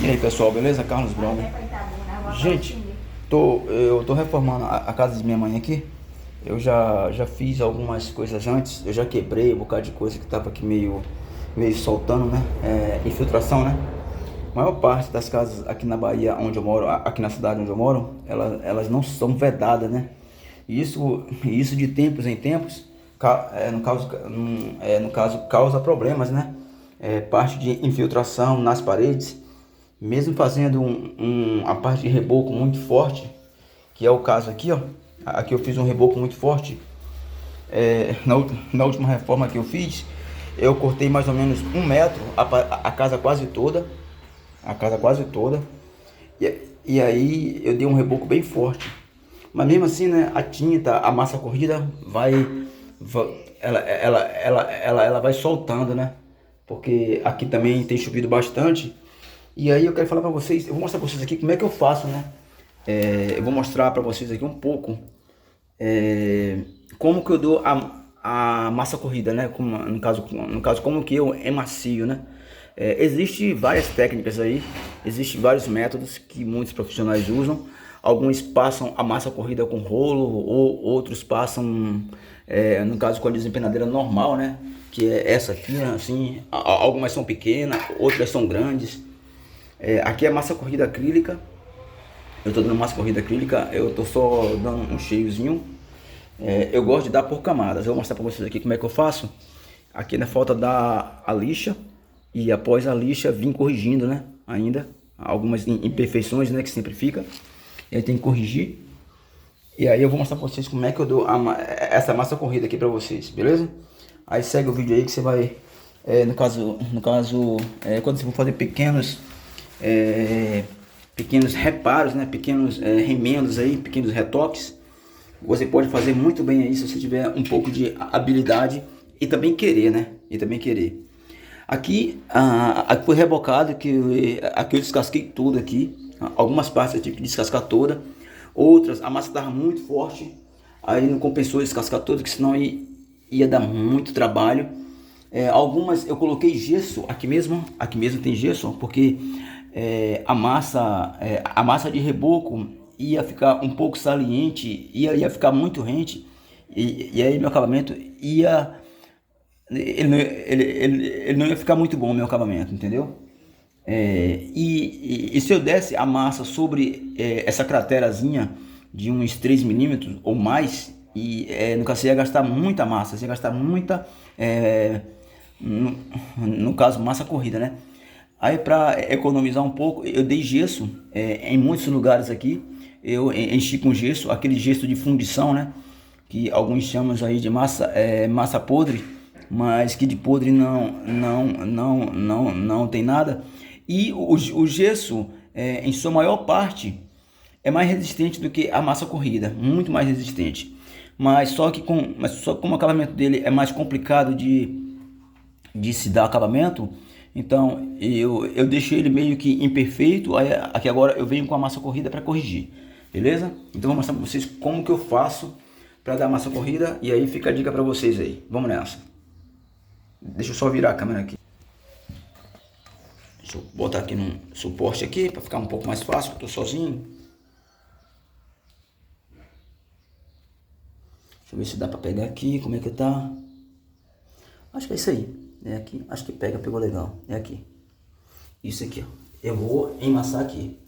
E aí pessoal, beleza? Carlos Brown. Gente, eu tô reformando a casa de minha mãe aqui. Eu já fiz algumas coisas antes. Eu já quebrei um bocado de coisa que tava aqui meio soltando, né? Infiltração, né? A maior parte das casas aqui na Bahia, onde eu moro, aqui na cidade onde eu moro, elas não são vedadas, né? E isso de tempos em tempos, no caso, causa problemas, né? Parte de infiltração nas paredes, mesmo fazendo a parte de reboco muito forte, que é o caso aqui, ó. Aqui eu fiz um reboco muito forte. Na última reforma que eu fiz, eu cortei mais ou menos 1 metro a casa quase toda. A casa quase toda. E aí eu dei um reboco bem forte. Mas mesmo assim, né, a tinta, a massa corrida ela vai soltando, né? Porque aqui também tem chovido bastante. E aí eu quero falar pra vocês, eu vou mostrar pra vocês aqui como é que eu faço, né? Eu vou mostrar pra vocês aqui um pouco como que eu dou a massa corrida, né? No caso, como que eu emacio, né? Existe várias técnicas aí, existem vários métodos que muitos profissionais usam. Alguns passam a massa corrida com rolo, ou outros passam, no caso, com a desempenadeira normal, né? Que é essa aqui, né? Assim, algumas são pequenas, outras são grandes. Aqui é massa corrida acrílica. Eu tô dando massa corrida acrílica, eu tô só dando um cheiozinho. Eu gosto de dar por camadas. Eu vou mostrar pra vocês aqui como é que eu faço. Aqui na falta da a lixa, e após a lixa vim corrigindo, né? Ainda algumas imperfeições, né? Que sempre fica. E aí tem que corrigir. E aí eu vou mostrar pra vocês como é que eu dou essa massa corrida aqui pra vocês, beleza? Aí segue o vídeo aí que você vai, no caso, quando você for fazer pequenos reparos, né? Pequenos remendos aí, pequenos retoques. Você pode fazer muito bem aí se você tiver um pouco de habilidade e também querer, né? E também querer. Aqui foi rebocado, aqui eu descasquei tudo aqui. Algumas partes eu tive que descascar toda. Outras, a massa estava muito forte. Aí não compensou descascar toda, que senão ia dar muito trabalho. Algumas eu coloquei gesso aqui mesmo tem gesso, porque a massa de reboco ia ficar um pouco saliente, ia ficar muito rente, e aí meu acabamento ele não ia ficar muito bom, o meu acabamento, entendeu? E se eu desse a massa sobre essa craterazinha de uns 3 milímetros ou mais, no caso você ia gastar muita massa, você ia gastar muita, no caso, massa corrida, né? Aí para economizar um pouco, eu dei gesso em muitos lugares aqui. Eu enchi com gesso, aquele gesso de fundição, né? Que alguns chamam aí de massa podre, mas que de podre não tem nada. E o gesso, em sua maior parte, é mais resistente do que a massa corrida, muito mais resistente. Mas só como o acabamento dele é mais complicado de se dar acabamento, então eu deixei ele meio que imperfeito. Aí, aqui agora eu venho com a massa corrida para corrigir, beleza? Então vou mostrar para vocês como que eu faço para dar massa corrida, e aí fica a dica para vocês aí. Vamos nessa. Deixa eu só virar a câmera aqui. Deixa eu botar aqui num suporte aqui para ficar um pouco mais fácil, porque eu tô sozinho. Deixa eu ver se dá para pegar aqui, como é que tá. Acho que é isso aí. É aqui, acho que pegou legal. É aqui. Isso aqui, ó. Eu vou emassar aqui.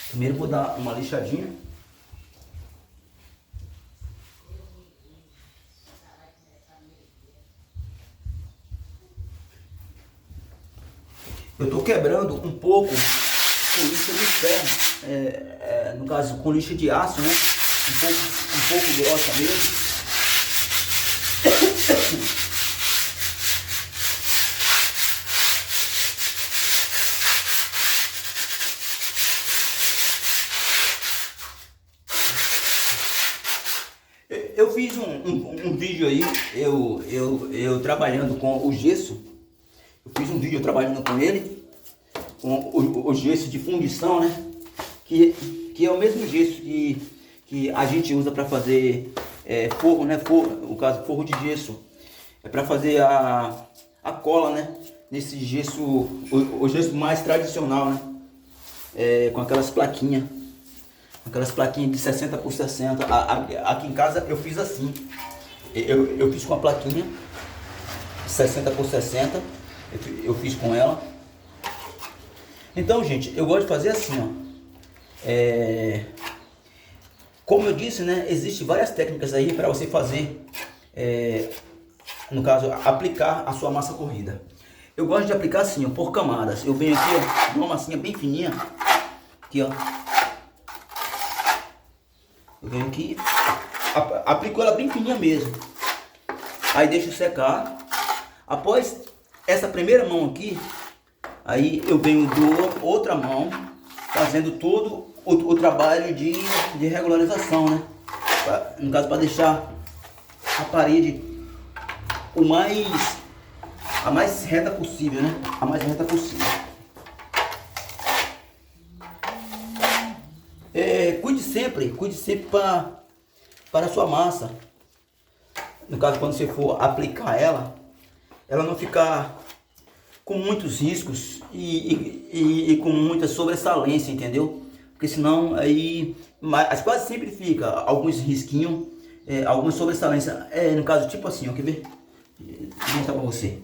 Primeiro eu vou dar uma lixadinha. Eu tô quebrando um pouco com lixa de ferro. No caso, com lixa de aço, né? Um pouco grossa mesmo. Eu fiz um vídeo aí, eu trabalhando com o gesso. Eu fiz um vídeo trabalhando com ele, com o gesso de fundição, né? Que é o mesmo gesso que a gente usa para fazer forro, né? No caso, forro de gesso. É para fazer a cola, né? nesse gesso, o gesso mais tradicional, né? Com aquelas plaquinhas. Aquelas plaquinhas de 60 por 60. Aqui em casa eu fiz assim. Eu fiz com a plaquinha 60 por 60. Eu fiz com ela. Então, gente, eu gosto de fazer assim, ó. Como eu disse, né? Existem várias técnicas aí para você fazer, no caso, aplicar a sua massa corrida. Eu gosto de aplicar assim, ó, por camadas. Eu venho aqui, ó, uma massinha bem fininha. Aqui, ó. Eu venho aqui, aplico ela bem fininha mesmo. Aí deixo secar. Após essa primeira mão aqui, aí eu venho do outra mão, fazendo todo o trabalho de regularização, né? No caso, para deixar a parede a mais reta possível, né? A mais reta possível. Cuide sempre para a sua massa. No caso, quando você for aplicar ela não ficar com muitos riscos e com muita sobressalência, entendeu? Porque senão aí, mas quase sempre fica alguns risquinhos, alguma sobressalência. No caso, tipo assim, ó, quer ver? Vou mostrar pra você.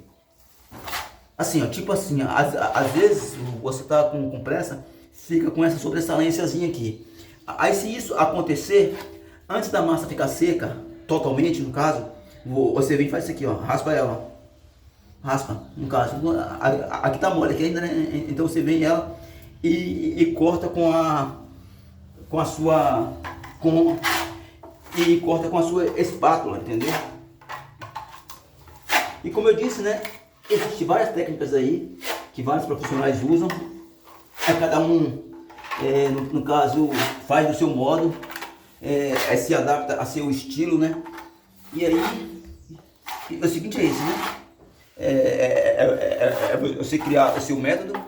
Assim, ó, tipo assim, ó, às vezes você tá com pressa, fica com essa sobressalênciazinha aqui. Aí se isso acontecer, antes da massa ficar seca, totalmente no caso, você vem e faz isso aqui, ó, raspa ela, ó. Raspa, no caso, aqui tá mole aqui ainda, né? Então você vem ela e corta corta com a sua espátula, entendeu? E como eu disse, né, existem várias técnicas aí que vários profissionais usam. Cada um, no caso, faz do seu modo, se adapta a seu estilo, né? E aí, o seguinte é esse, né? Você criar o seu método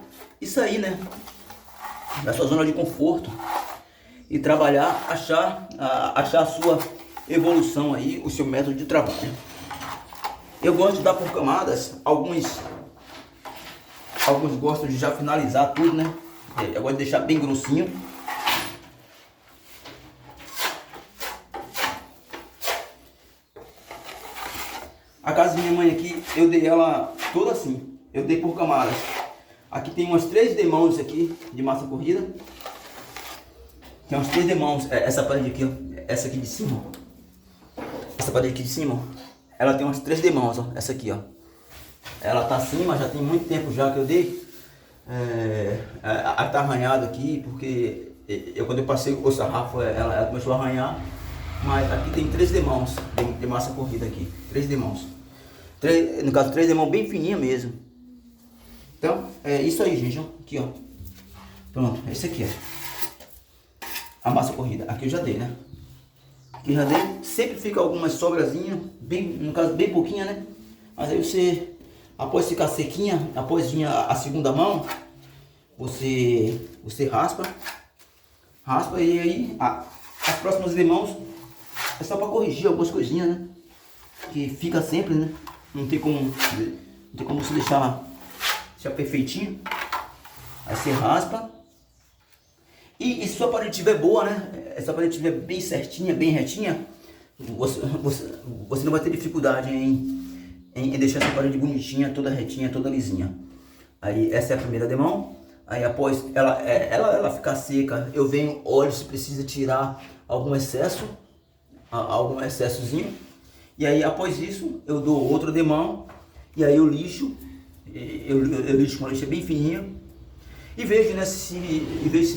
e sair, né, da sua zona de conforto e trabalhar, achar a sua evolução aí, o seu método de trabalho. Eu gosto de dar por camadas, alguns gostam de já finalizar tudo, né? Eu gosto de deixar bem grossinho. A casa da minha mãe aqui, eu dei ela toda assim. Eu dei por camadas. Aqui tem umas 3 demãos aqui de massa corrida. Tem umas 3 demãos. Essa parede aqui, ó. Essa aqui de cima. Essa parede aqui de cima, ó. Ela tem umas 3 demãos, ó. Essa aqui, ó. Ela tá acima, já tem muito tempo já que eu dei. Ela tá arranhado aqui, porque quando eu passei o sarrafo, ela começou a arranhar. Mas aqui tem 3 demãos de massa corrida aqui. 3 demãos. No caso, 3 demãos bem fininha mesmo. Então, é isso aí, gente. Aqui, ó. Pronto, esse aqui, ó. A massa corrida. Aqui eu já dei, né? Aqui já dei. Sempre fica algumas sobrazinhas, no caso, bem pouquinha, né? Mas aí você, após ficar sequinha, após vir a segunda mão, você raspa. Raspa e aí as próximas demãos é só para corrigir algumas coisinhas, né? Que fica sempre, né? Não tem como você deixar perfeitinho. Aí você raspa. E se sua parede estiver boa, né? Se a parede estiver bem certinha, bem retinha, você não vai ter dificuldade em deixar essa parede bonitinha, toda retinha, toda lisinha. Aí essa é a primeira demão. Aí após ela ficar seca, eu venho, olho se precisa tirar algum excesso, algum excessozinho. E aí após isso eu dou outra demão e aí eu lixo, eu lixo com a lixa bem fininha e vejo, né, se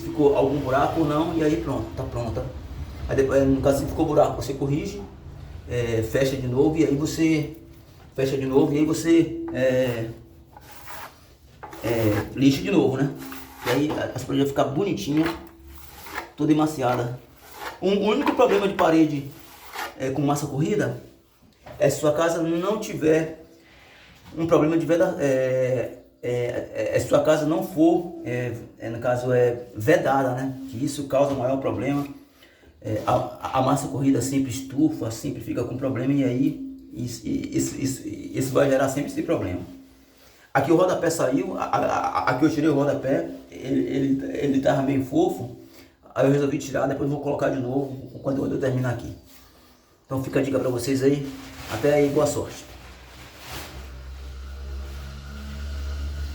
ficou algum buraco ou não, e aí pronto, tá pronta. Aí depois, no caso, se ficou buraco, você corrige, fecha de novo e aí você lixa de novo, né? E aí as paredes vão ficar bonitinha, toda emaciada. O único problema de parede com massa corrida se sua casa não tiver um problema de se sua casa não for, no caso, vedada, né? Que isso causa o maior problema. A massa corrida sempre estufa, sempre fica com problema e aí isso vai gerar sempre esse problema. Aqui o rodapé saiu, aqui eu tirei o rodapé, ele tava meio fofo, aí eu resolvi tirar, depois vou colocar de novo quando eu terminar aqui. Então fica a dica pra vocês aí, até aí, boa sorte.